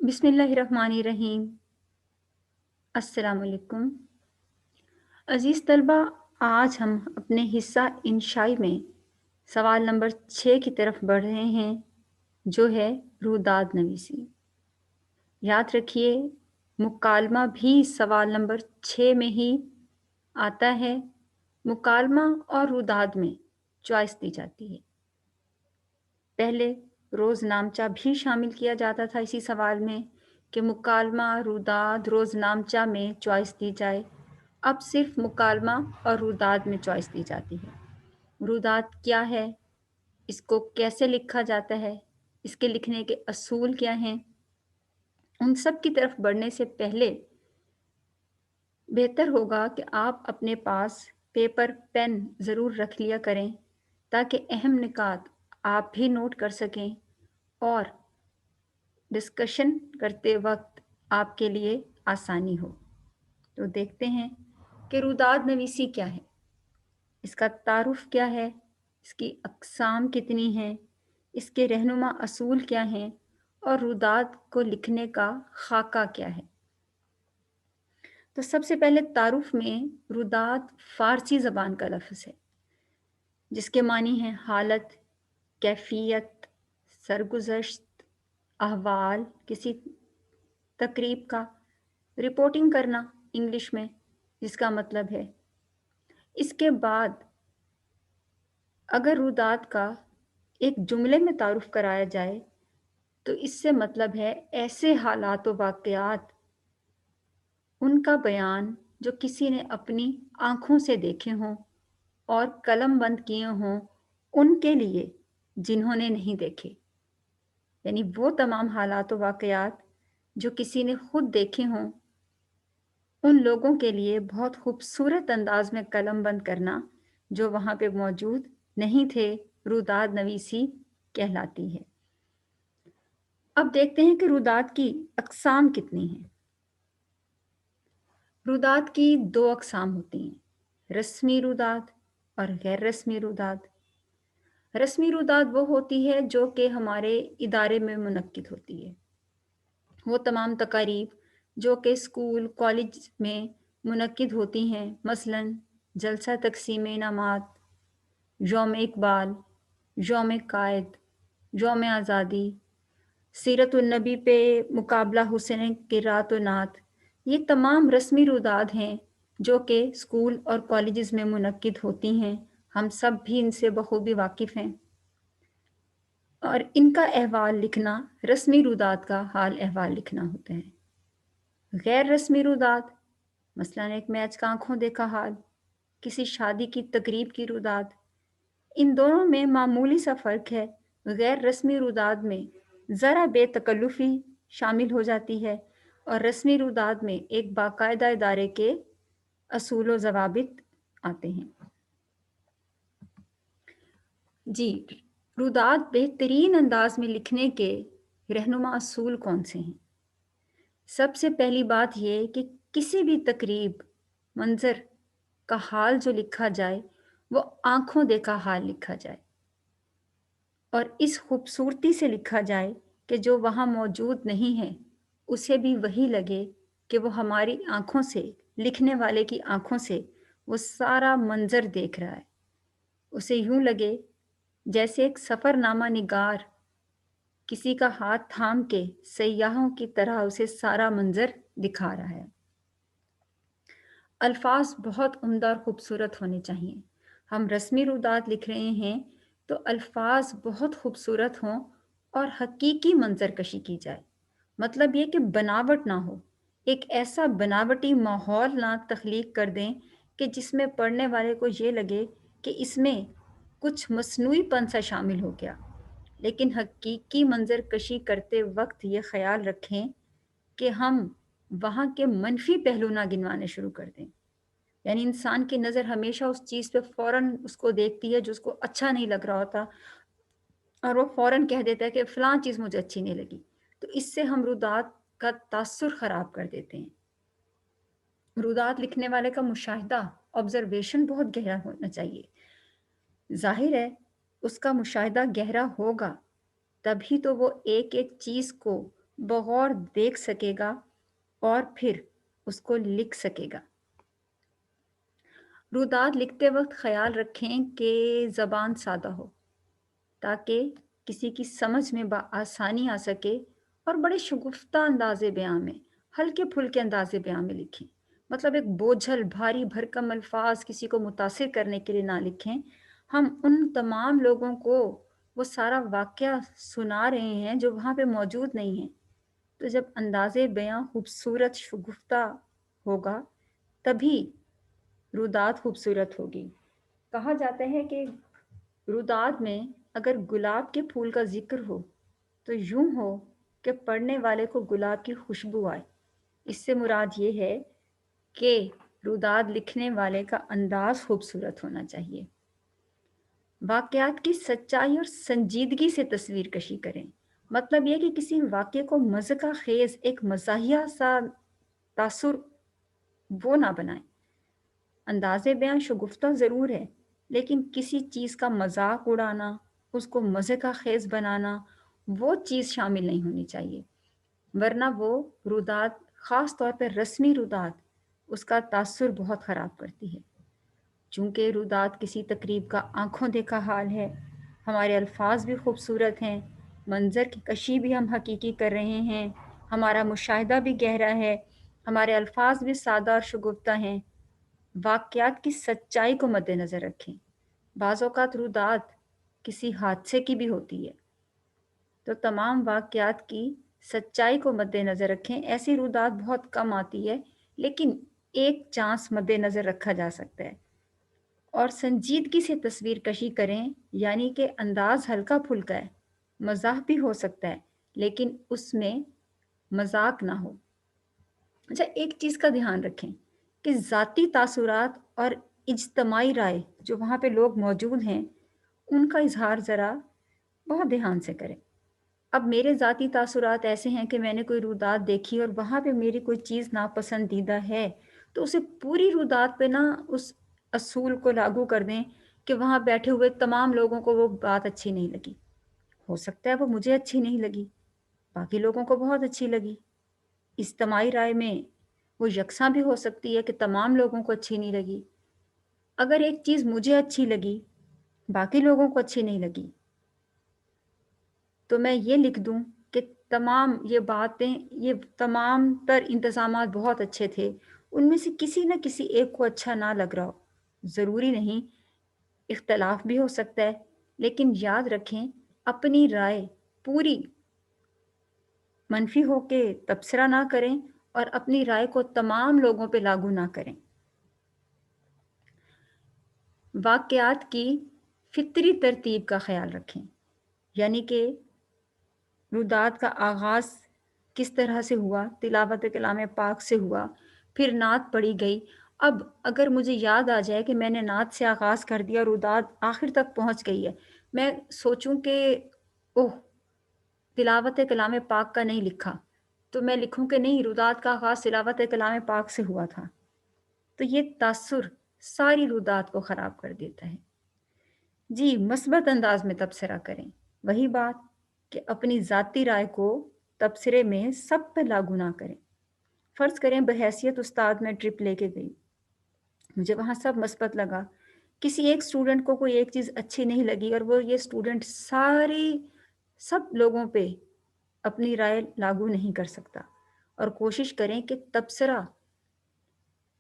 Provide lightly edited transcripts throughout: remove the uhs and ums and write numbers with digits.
بسم اللہ الرحمن الرحیم۔ السلام علیکم عزیز طلبہ، آج ہم اپنے حصہ انشائی میں سوال نمبر 6 کی طرف بڑھ رہے ہیں، جو ہے روداد نویسی۔ یاد رکھیے، مکالمہ بھی سوال نمبر 6 میں ہی آتا ہے۔ مکالمہ اور روداد میں چوائس دی جاتی ہے۔ پہلے روز نامچہ بھی شامل کیا جاتا تھا اسی سوال میں کہ مکالمہ، روداد، روز نامچہ میں چوائس دی جائے۔ اب صرف مکالمہ اور روداد میں چوائس دی جاتی ہے۔ روداد کیا ہے، اس کو کیسے لکھا جاتا ہے، اس کے لکھنے کے اصول کیا ہیں، ان سب کی طرف بڑھنے سے پہلے بہتر ہوگا کہ آپ اپنے پاس پیپر پین ضرور رکھ لیا کریں تاکہ اہم نکات آپ بھی نوٹ کر سکیں اور ڈسکشن کرتے وقت آپ کے لیے آسانی ہو۔ تو دیکھتے ہیں کہ روداد نویسی کیا ہے، اس کا تعارف کیا ہے، اس کی اقسام کتنی ہیں، اس کے رہنما اصول کیا ہیں اور روداد کو لکھنے کا خاکہ کیا ہے۔ تو سب سے پہلے تعارف میں روداد فارسی زبان کا لفظ ہے جس کے معنی ہیں حالت، کیفیت، سرگزشت، احوال، کسی تقریب کا رپورٹنگ کرنا انگلش میں، جس کا مطلب ہے۔ اس کے بعد اگر روداد کا ایک جملے میں تعارف کرایا جائے تو اس سے مطلب ہے ایسے حالات و واقعات، ان کا بیان جو کسی نے اپنی آنکھوں سے دیکھے ہوں اور قلم بند کیے ہوں ان کے لیے جنہوں نے نہیں دیکھے، یعنی وہ تمام حالات و واقعات جو کسی نے خود دیکھے ہوں ان لوگوں کے لیے بہت خوبصورت انداز میں قلم بند کرنا جو وہاں پہ موجود نہیں تھے، روداد نویسی کہلاتی ہے۔ اب دیکھتے ہیں کہ روداد کی اقسام کتنی ہیں۔ روداد کی 2 اقسام ہوتی ہیں، رسمی روداد اور غیر رسمی روداد۔ رسمی روداد وہ ہوتی ہے جو کہ ہمارے ادارے میں منعقد ہوتی ہے، وہ تمام تقاریب جو کہ اسکول، کالج میں منعقد ہوتی ہیں، مثلاً جلسہ تقسیم انعامات، یوم اقبال، یوم قائد، یوم آزادی، سیرت النبی پہ مقابلہ حسین قرات و نعت۔ یہ تمام رسمی روداد ہیں جو کہ اسکول اور کالجز میں منعقد ہوتی ہیں، ہم سب بھی ان سے بخوبی واقف ہیں، اور ان کا احوال لکھنا رسمی روداد کا حال احوال لکھنا ہوتا ہے۔ غیر رسمی روداد مثلاً ایک میچ کا آنکھوں دیکھا حال، کسی شادی کی تقریب کی روداد، ان دونوں میں معمولی سا فرق ہے۔ غیر رسمی روداد میں ذرا بے تکلفی شامل ہو جاتی ہے اور رسمی روداد میں ایک باقاعدہ ادارے کے اصول و ضوابط آتے ہیں۔ جی، روداد بہترین انداز میں لکھنے کے رہنما اصول کون سے ہیں؟ سب سے پہلی بات یہ کہ کسی بھی تقریب، منظر کا حال جو لکھا جائے وہ آنکھوں دیکھا حال لکھا جائے اور اس خوبصورتی سے لکھا جائے کہ جو وہاں موجود نہیں ہے اسے بھی وہی لگے کہ وہ ہماری آنکھوں سے، لکھنے والے کی آنکھوں سے وہ سارا منظر دیکھ رہا ہے۔ اسے یوں لگے جیسے ایک سفر نامہ نگار کسی کا ہاتھ تھام کے سیاحوں کی طرح اسے سارا منظر دکھا رہا ہے۔ الفاظ بہت عمدہ اور خوبصورت ہونے چاہیے۔ ہم رسمی روداد لکھ رہے ہیں تو الفاظ بہت خوبصورت ہوں اور حقیقی منظر کشی کی جائے، مطلب یہ کہ بناوٹ نہ ہو، ایک ایسا بناوٹی ماحول نہ تخلیق کر دیں کہ جس میں پڑھنے والے کو یہ لگے کہ اس میں کچھ مصنوعی پن سا شامل ہو گیا، لیکن حقیقی منظر کشی کرتے وقت یہ خیال رکھیں کہ ہم وہاں کے منفی پہلو نہ گنوانے شروع کر دیں۔ یعنی انسان کی نظر ہمیشہ اس چیز پہ فوراً اس کو دیکھتی ہے جو اس کو اچھا نہیں لگ رہا ہوتا، اور وہ فوراً کہہ دیتا ہے کہ فلاں چیز مجھے اچھی نہیں لگی، تو اس سے ہم روداد کا تاثر خراب کر دیتے ہیں۔ روداد لکھنے والے کا مشاہدہ، آبزرویشن بہت گہرا ہونا چاہیے۔ ظاہر ہے اس کا مشاہدہ گہرا ہوگا تبھی تو وہ ایک ایک چیز کو बगौर देख सकेगा और फिर उसको लिख सकेगा। रुदात लिखते वक्त ख्याल रखें कि ज़बान सादा हो ताकि किसी की समझ में आसानी आ सके, और बड़े शगुफ्ता अंदाज़े बयां में, हल्के फुल्के अंदाज़े बयां में लिखें। मतलब एक बोझल भारी भरकम अल्फाज किसी को मुतासिर करने के लिए ना लिखें। हम उन तमाम लोगों को वो सारा वाक़या सुना रहे हैं जो वहाँ पे मौजूद नहीं हैं। तो जब अंदाज़े बयां खूबसूरत शगुफ्ता होगा, तभी रुदात खूबसूरत होगी। कहा जाता है कि रुदात में अगर गुलाब के फूल का जिक्र हो तो यूं हो कि पढ़ने वाले को गुलाब की खुशबू आए। इससे मुराद ये है कि रुदात लिखने वाले का अंदाज खूबसूरत होना चाहिए। वाकयात की सच्चाई और संजीदगी से तस्वीर कशी करें। मतलब यह कि किसी वाक्य को मज़का खेज एक मज़ाहिया सा तासुर वो ना बनाएं। अंदाज़े बयां शगुफ्ता ज़रूर है, लेकिन किसी चीज़ का मजाक उड़ाना, उसको मज़े का खेज बनाना, वो चीज़ शामिल नहीं होनी चाहिए, वरना वो रुदात, ख़ास तौर पर रस्मी रुदात, उसका तासुर बहुत ख़राब करती है। चूँकि रुदात किसी तकरीब का आँखों देखा हाल है, हमारे अल्फाज भी खूबसूरत हैं, मंज़र की कशी भी हम हकीकी कर रहे हैं, हमारा मुशाहिदा भी गहरा है, हमारे अल्फाज भी सादा और शगुफ्ता हैं। वाक़यात की सच्चाई को मद्देनज़र रखें। बाज़ औक़ात रुदात किसी हादसे की भी होती है, तो तमाम वाक़यात की सच्चाई को मद्देनज़र रखें। ऐसी रुदात बहुत कम आती है, लेकिन एक चांस मद्देनज़र रखा जा सकता है। और संजीदगी से तस्वीर कशी करें, यानी कि अंदाज़ हल्का-फुल्का है, मज़ाह भी हो सकता है, लेकिन उसमें मज़ाक ना हो। अच्छा, एक चीज़ का ध्यान रखें कि ज़ाती तासुरात और इज्तमाई राय जो वहाँ पे लोग मौजूद हैं, उनका इज़हार ज़रा बहुत ध्यान से करें। अब मेरे ज़ाती तासुरात ऐसे हैं कि मैंने कोई रुदात देखी और वहाँ पे मेरी कोई चीज़ नापसंदीदा है, तो उसे पूरी रुदात पे ना उस असूल को लागू कर दें कि वहाँ बैठे हुए तमाम लोगों को वो बात अच्छी नहीं लगी। हो सकता है वो मुझे अच्छी नहीं लगी, बाकी लोगों को बहुत अच्छी लगी। इज्तमाई राय में वो यकसां भी हो सकती है कि तमाम लोगों को अच्छी नहीं लगी। अगर एक चीज़ मुझे अच्छी लगी, बाकी लोगों को अच्छी नहीं लगी, तो मैं ये लिख दूँ कि तमाम ये बातें, ये तमाम तर इंतज़ामात बहुत अच्छे थे, उनमें से किसी न किसी एक को अच्छा ना लग रहा हो। ज़रूरी नहीं, इख्तलाफ भी हो सकता है, लेकिन याद रखें अपनी राय पूरी मनफ़ी हो के तबसरा ना करें और अपनी राय को तमाम लोगों पे लागू ना करें। वाक़यात की फ़ितरी तरतीब का ख़याल रखें, यानी कि रुदात का आगाज़ किस तरह से हुआ, तिलावत कलाम पाक से हुआ, फिर नात पढ़ी गई। अब अगर मुझे याद आ जाए कि मैंने नात से आगाज़ कर दिया, रुदात आखिर तक पहुँच गई है, मैं सोचूँ कि ओह! तिलावत कलाम पाक का नहीं लिखा, तो मैं लिखूँ कि नहीं, रुदात का आगाज़ तिलावत कलाम पाक से हुआ था। तो ये तासुर सारी रुदात को ख़राब कर देता है। जी, मस्बत अंदाज में तबसरा करें। वही बात कि अपनी ज़ाती राय को तबसरे में सब पे लागू ना करें। फ़र्ज़ करें बहैसियत उस्ताद मैं ट्रिप लेके गई, मुझे वहाँ सब मस्बत लगा। किसी एक स्टूडेंट को कोई एक चीज़ अच्छी नहीं लगी और वो ये स्टूडेंट सब लोगों पे अपनी राय लागू नहीं कर सकता। और कोशिश करें कि तबसरा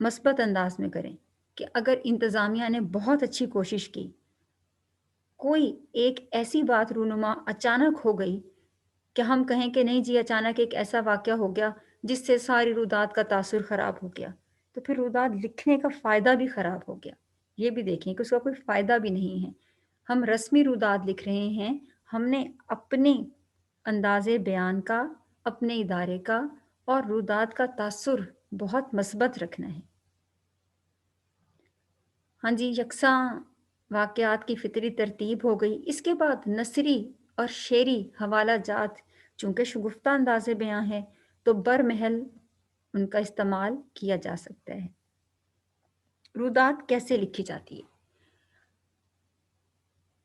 मस्बत अंदाज में करें कि अगर इंतज़ामिया ने बहुत अच्छी कोशिश की, कोई एक ऐसी बात रूनुमा अचानक हो गई कि हम कहें कि नहीं जी, अचानक एक ऐसा वाक़या हो गया जिससे सारी रुदात का तासुर ख़राब हो गया, तो फिर रुदात लिखने का फ़ायदा भी ख़राब हो गया। ये भी देखें कि उसका कोई फ़ायदा भी नहीं है। हम रस्मी रुदात लिख रहे हैं, हमने अपने अंदाज़े बयान का, अपने इदारे का और रुदात का तासुर बहुत मस्बत रखना है। हाँ जी, यकसां वाक़यात की फ़ितरी तरतीब हो गई। इसके बाद नसरी और शेरी हवाला जात चूँकि शगुफ़्ता अंदाज़े बयां है, तो बरमहल उनका इस्तेमाल किया जा सकता है। रुदात कैसे लिखी जाती है?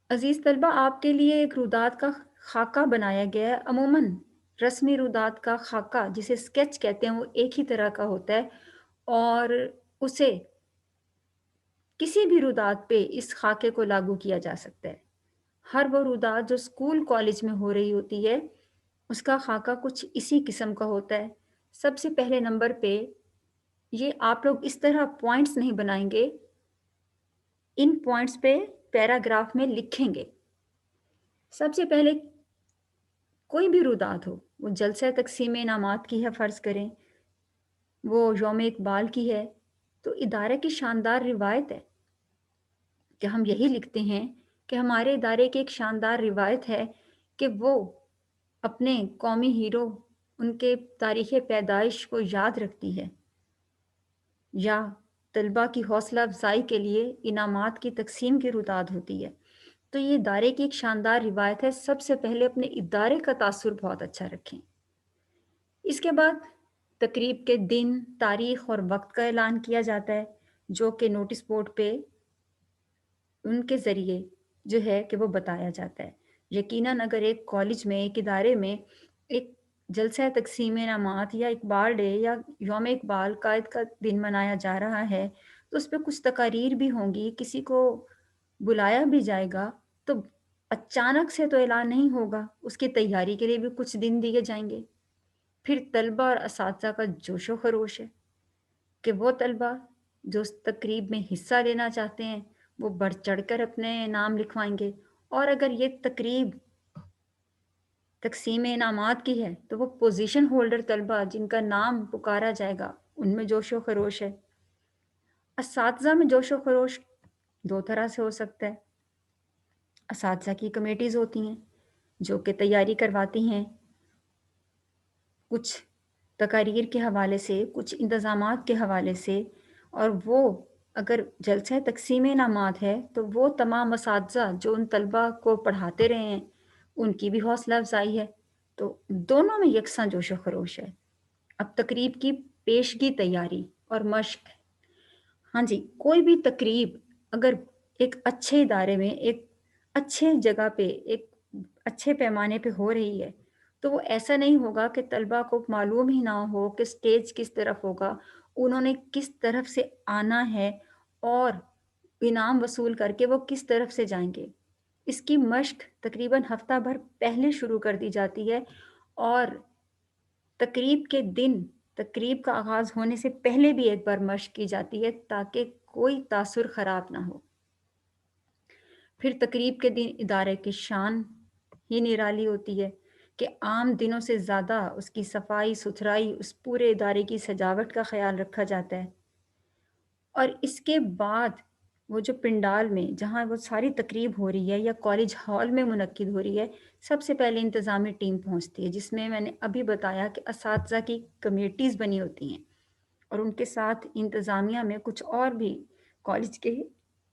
अज़ीज़ तलबा, आपके लिए एक रुदात का खाका बनाया गया है। अमूमन رسمی رودات کا خاکہ جسے اسکیچ کہتے ہیں وہ ایک ہی طرح کا ہوتا ہے اور اسے کسی بھی رودات پہ اس خاکے کو لاگو کیا جا سکتا ہے۔ ہر وہ رودات جو اسکول کالج میں ہو رہی ہوتی ہے اس کا خاکہ کچھ اسی قسم کا ہوتا ہے۔ سب سے پہلے نمبر پہ یہ آپ لوگ اس طرح پوائنٹس نہیں بنائیں گے، ان پوائنٹس پہ پیراگراف میں لکھیں گے۔ سب سے پہلے کوئی بھی رودات ہو، وہ جلسہ تقسیم انعامات کی ہے فرض کریں، وہ یوم اقبال کی ہے، تو ادارے کی شاندار روایت ہے کہ ہم یہی لکھتے ہیں کہ ہمارے ادارے کی ایک شاندار روایت ہے کہ وہ اپنے قومی ہیرو ان کے تاریخ پیدائش کو یاد رکھتی ہے، یا طلبہ کی حوصلہ افزائی کے لیے انعامات کی تقسیم کی روداد ہوتی ہے۔ تو یہ ادارے کی ایک شاندار روایت ہے، سب سے پہلے اپنے ادارے کا تاثر بہت اچھا رکھیں۔ اس کے بعد تقریب کے دن، تاریخ اور وقت کا اعلان کیا جاتا ہے جو کہ نوٹس بورڈ پہ ان کے ذریعے جو ہے کہ وہ بتایا جاتا ہے۔ یقیناً اگر ایک کالج میں، ایک ادارے میں ایک جلسہ تقسیم انعامات یا اقبال ڈے یا یوم اقبال قائد کا دن منایا جا رہا ہے تو اس پہ کچھ تقاریر بھی ہوں گی، کسی کو بلایا بھی جائے گا، تو اچانک سے تو اعلان نہیں ہوگا، اس کی تیاری کے لیے بھی کچھ دن دیے جائیں گے۔ پھر طلبہ اور اساتذہ کا جوش و خروش ہے کہ وہ طلبہ جو اس تقریب میں حصہ لینا چاہتے ہیں وہ بڑھ چڑھ کر اپنے نام لکھوائیں گے، اور اگر یہ تقریب تقسیم انعامات کی ہے تو وہ پوزیشن ہولڈر طلبہ جن کا نام پکارا جائے گا ان میں جوش و خروش ہے۔ اساتذہ میں جوش و خروش دو طرح سے ہو سکتا ہے۔ اساتذہ کی کمیٹیز ہوتی ہیں جو کہ تیاری کرواتی ہیں کچھ تقاریر کے حوالے سے، کچھ انتظامات کے حوالے سے، اور وہ اگر جلسہ تقسیم انعامات ہے تو وہ تمام اساتذہ جو ان طلبہ کو پڑھاتے رہے ہیں ان کی بھی حوصلہ افزائی ہے، تو دونوں میں یکساں جوش و خروش ہے۔ اب تقریب کی پیشگی تیاری اور مشق۔ ہاں جی، کوئی بھی تقریب اگر ایک اچھے ادارے میں، ایک اچھے جگہ پہ، ایک اچھے پیمانے پہ ہو رہی ہے تو وہ ایسا نہیں ہوگا کہ طلبہ کو معلوم ہی نہ ہو کہ سٹیج کس طرف ہوگا، انہوں نے کس طرف سے آنا ہے اور انعام وصول کر کے وہ کس طرف سے جائیں گے۔ اس کی مشق تقریباً ہفتہ بھر پہلے شروع کر دی جاتی ہے، اور تقریب کے دن، تقریب کا آغاز ہونے سے پہلے بھی ایک بار مشق کی جاتی ہے تاکہ کوئی تاثر خراب نہ ہو۔ پھر تقریب کے دن ادارے کی شان ہی نرالی ہوتی ہے کہ عام دنوں سے زیادہ اس کی صفائی ستھرائی، اس پورے ادارے کی سجاوٹ کا خیال رکھا جاتا ہے۔ اور اس کے بعد وہ جو پنڈال میں جہاں وہ ساری تقریب ہو رہی ہے یا کالج ہال میں منعقد ہو رہی ہے، سب سے پہلے انتظامی ٹیم پہنچتی ہے جس میں نے ابھی بتایا کہ اساتذہ کی کمیٹیز بنی ہوتی ہیں، اور ان کے ساتھ انتظامیہ میں کچھ اور بھی کالج کے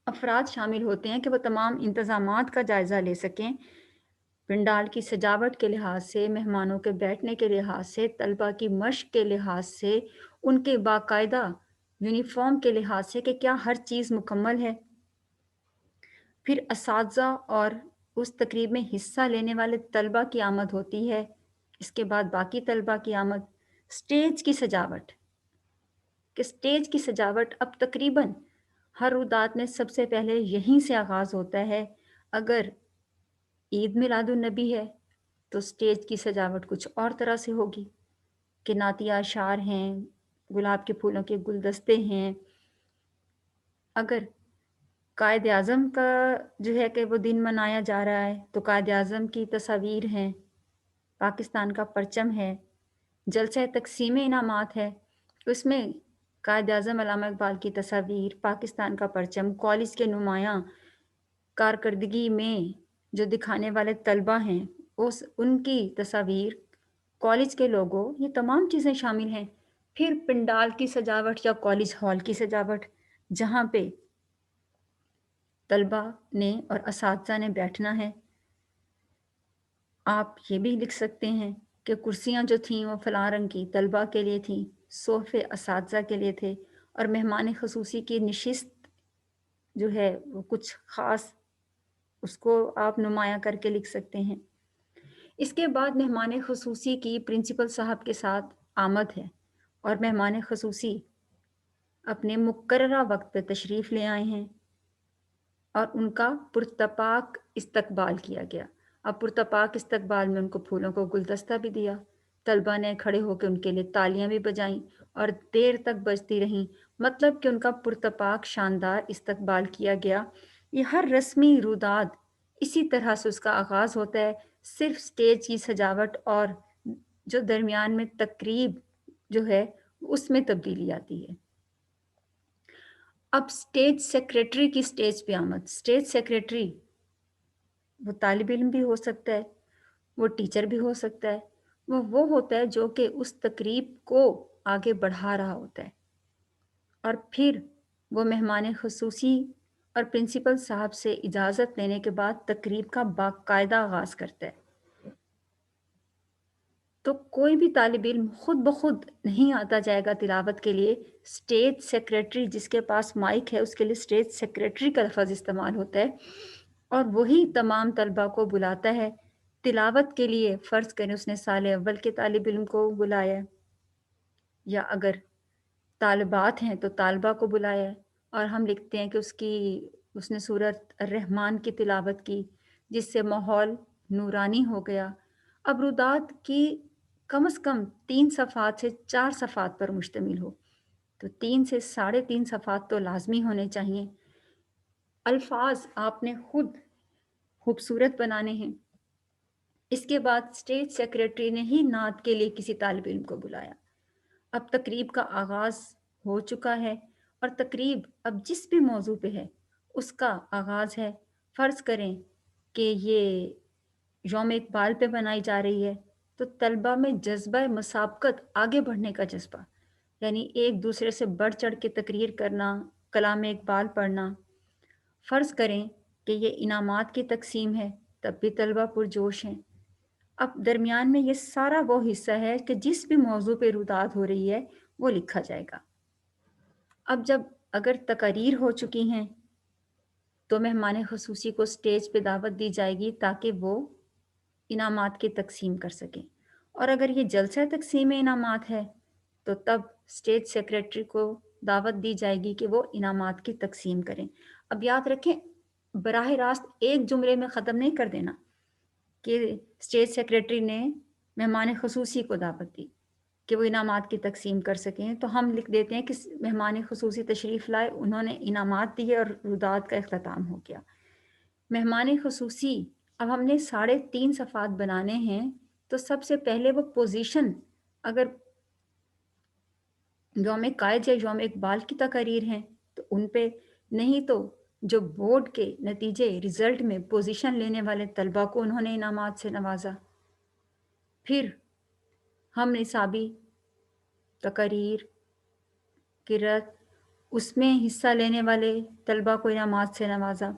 افراد شامل ہوتے ہیں کہ وہ تمام انتظامات کا جائزہ لے سکیں، پنڈال کی سجاوٹ کے لحاظ سے، مہمانوں کے بیٹھنے کے لحاظ سے، طلبہ کی مشق کے لحاظ سے، ان کے باقاعدہ یونیفارم کے لحاظ سے کہ کیا ہر چیز مکمل ہے۔ پھر اساتذہ اور اس تقریب میں حصہ لینے والے طلبہ کی آمد ہوتی ہے، اس کے بعد باقی طلبہ کی آمد۔ سٹیج کی سجاوٹ، کہ سٹیج کی سجاوٹ اب تقریباً ہر رودات میں سب سے پہلے یہیں سے آغاز ہوتا ہے۔ اگر عید میلاد النبی ہے تو سٹیج کی سجاوٹ کچھ اور طرح سے ہوگی کہ نعتیہ اشعار ہیں، گلاب کے پھولوں کے گلدستے ہیں۔ اگر قائد اعظم کا جو ہے کہ وہ دن منایا جا رہا ہے تو قائد اعظم کی تصاویر ہیں، پاکستان کا پرچم ہے۔ جلسہ تقسیم انعامات ہے، اس میں قائد اعظم علامہ اقبال کی تصاویر، پاکستان کا پرچم، کالج کے نمایاں کارکردگی میں جو دکھانے والے طلبہ ہیں ان کی تصاویر، کالج کے لوگو، یہ تمام چیزیں شامل ہیں۔ پھر پنڈال کی سجاوٹ یا کالج ہال کی سجاوٹ جہاں پہ طلبہ نے اور اساتذہ نے بیٹھنا ہے۔ آپ یہ بھی لکھ سکتے ہیں کہ کرسیاں جو تھیں وہ فلاں رنگ کی طلبہ کے لیے تھیں، صوفے اساتذہ کے لیے تھے، اور مہمان خصوصی کی نشست جو ہے وہ کچھ خاص، اس کو آپ نمایاں کر کے لکھ سکتے ہیں۔ इसके बाद मेहमान खसूसी की प्रिंसिपल साहब के साथ आमद है और मेहमान खसूसी अपने मुकर्ररा वक्त पे तशरीफ़ ले आए हैं और उनका पुरतपाक इस्तकबाल किया गया। अब पुरतपाक इस्तकबाल में उनको फूलों का गुलदस्ता भी दिया। तलबा ने खड़े होकर उनके लिए तालियां भी बजाईं और देर तक बजती रहीं। मतलब कि उनका पुरतपाक शानदार इस्तकबाल किया गया। ये हर रस्मी रुदाद इसी तरह से उसका आगाज़ होता है। सिर्फ स्टेज की सजावट और जो दरमियान में तकरीब जो है उसमें तब्दीली आती है। अब स्टेज सेक्रेटरी की स्टेज पे आमद। स्टेज सेक्रेटरी वो तालिब इल्म भी हो सकता है, वो टीचर भी हो सकता है, वो होता है जो कि उस तकरीब को आगे बढ़ा रहा होता है और फिर वो मेहमान ख़ुसूसी और प्रिंसिपल साहब से इजाज़त लेने के बाद तकरीब का बाकायदा आगाज़ करता है। तो कोई भी तालिब इल्म खुद ब खुद नहीं आता जाएगा तिलावत के लिए। स्टेज सेक्रेटरी जिसके पास माइक है उसके लिए स्टेज सेक्रेटरी का लफ़्ज़ इस्तेमाल होता है और वही तमाम तलबा को बुलाता है तिलावत के लिए। फ़र्ज़ करें उसने साल अव्वल के तालिब इल्म को बुलाया है या अगर तालिबात हैं तो तालबा को बुलाया है और हम लिखते हैं कि उसने सूरत अर्रहमान की तिलावत की जिससे माहौल नूरानी हो गया। अब रुदात की कम से कम 3 सफ़हात से 4 सफ़हात पर मुश्तमिल हो, तो 3 से साढ़े 3 सफ़हात तो लाज़मी होने चाहिए। अल्फ़ाज़ आपने खुद खूबसूरत बनाने हैं। इसके बाद स्टेज सेक्रेटरी ने ही नात के लिए किसी तालिब इल्म को बुलाया। अब तकरीब का आगाज़ हो चुका है और तकरीब अब जिस भी मौजू पे है उसका आगाज़ है। फ़र्ज़ करें कि ये यौम इक़बाल पे बनाई जा रही है तो तलबा में जज़्बा मुसाबक़त आगे बढ़ने का जज़्बा, यानी एक दूसरे से बढ़ चढ़ के तकरीर करना, कलाम इक़बाल पढ़ना। फ़र्ज़ करें कि ये इनामात की तक़सीम है तब भी तलबा पुरजोश हैं। अब दरमियान में ये सारा वो हिस्सा है कि जिस भी मौज़ू पे रुदात हो रही है वो लिखा जाएगा। अब जब अगर तकारीर हो चुकी हैं तो मेहमान ख़ुसूसी को स्टेज पे दावत दी जाएगी ताकि वो इनामात की तक़सीम कर सकें और अगर ये जलसा तक़सीम इनामात है तो तब स्टेज सेक्रेटरी को दावत दी जाएगी कि वो इनामात की तक़सीम करें। अब याद रखें बराह रास्त एक जुमले में ख़त्म नहीं कर देना कि स्टेज सेक्रेटरी ने मेहमान ख़ुसूसी को दावत दी कि वो इनामात की तक़सीम कर सकें, तो हम लिख देते हैं कि मेहमान ख़ुसूसी तशरीफ़ लाए, उन्होंने इनामात दिए और रुदात का इख्तिताम हो गया। मेहमान ख़ुसूसी अब हमने 3.5 सफ़हात बनाने हैं, तो सबसे पहले वो पोज़ीशन अगर यौम कायद या यौम इक़बाल की तकारीर हैं, तो उन पे, नहीं तो जो बोर्ड के नतीजे रिज़ल्ट में पोज़ीशन लेने वाले तलबा को उन्होंने इनामात से नवाज़ा। फिर हम निसाबी तकारीर, किरत उसमें हिस्सा लेने वाले तलबा को इनामात से नवाज़ा।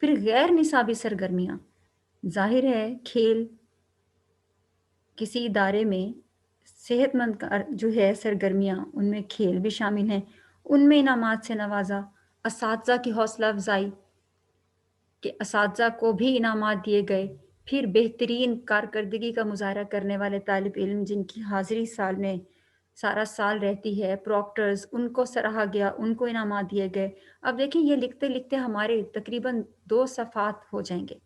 फिर गैर निसाबी सरगर्मियाँ, ज़ाहिर है खेल किसी इदारे में सेहतमंद जो है सरगर्मियाँ उनमें खेल भी शामिल हैं, उनमें इनामात से नवाज़ा। असातिज़ा की हौसला अफ़ज़ाई कि असातिज़ा को भी इनामात दिए गए। फिर बेहतरीन कारकर्दगी का मुज़ाहरा करने वाले तालिब इल्म जिनकी हाज़िरी साल में सारा साल रहती है, प्रॉक्टर्स उनको सराहा गया, उनको इनामात दिए गए। अब देखिए ये लिखते-लिखते हमारे तकरीबन 2 सफ़हात हो जाएँगे।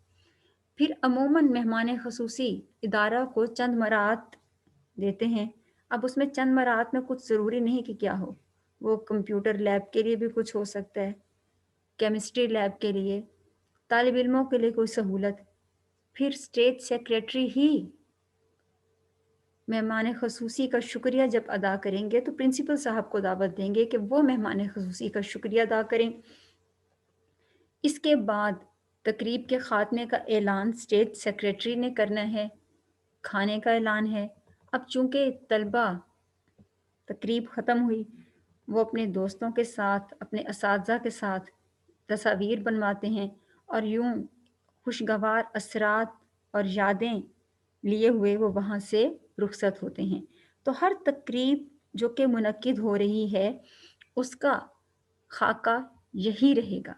फिर अमूमन मेहमान ख़ुसूसी इदारा को चंद मराहत देते हैं। अब उसमें चंद मराहत में कुछ ज़रूरी नहीं कि क्या हो, वो कंप्यूटर लैब के लिए भी कुछ हो सकता है, केमिस्ट्री लैब के लिए, तालिब इल्मों के लिए कोई सहूलत। फिर स्टेज सेक्रेटरी ही मेहमान ख़ुसूसी का शुक्रिया जब अदा करेंगे तो प्रिंसिपल साहब को दावत देंगे कि वो मेहमान ख़ुसूसी का शुक्रिया अदा करें। इसके बाद तकरीब के ख़ात्मे का ऐलान स्टेज सेक्रेटरी ने करना है, खाने का ऐलान है। अब चूँकि तलबा तकरीब ख़त्म हुई, वो अपने दोस्तों के साथ, अपने असातिज़ा के साथ तस्वीर बनवाते हैं और यूँ खुशगवार असरात और यादें लिए हुए वो वहाँ से रुखसत होते हैं। तो हर तकरीब जो कि मुनक्किद हो रही है, उसका खाका यही रहेगा।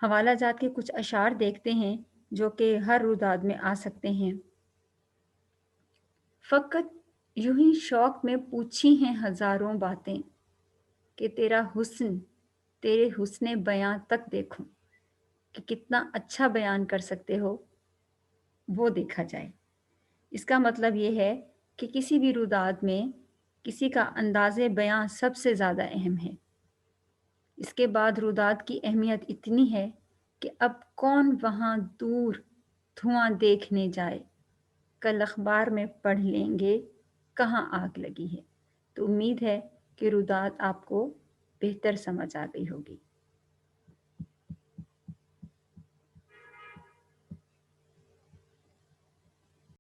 हवाला जात के कुछ अशार देखते हैं जो कि हर रुदात में आ सकते हैं। फ़क़त यूँ ही शौक़ में पूछी हैं हज़ारों बातें कि तेरे हुस्न बयां तक देखूं कि कितना अच्छा बयान कर सकते हो, वो देखा जाए। इसका मतलब ये है कि किसी भी रुदात में किसी का अंदाज़े बयां सबसे ज़्यादा अहम है। इसके बाद रुदात की अहमियत इतनी है कि अब कौन वहाँ दूर धुआं देखने जाए, कल अखबार में पढ़ लेंगे कहाँ आग लगी है। तो उम्मीद है कि रुदात आपको बेहतर समझ आ गई होगी।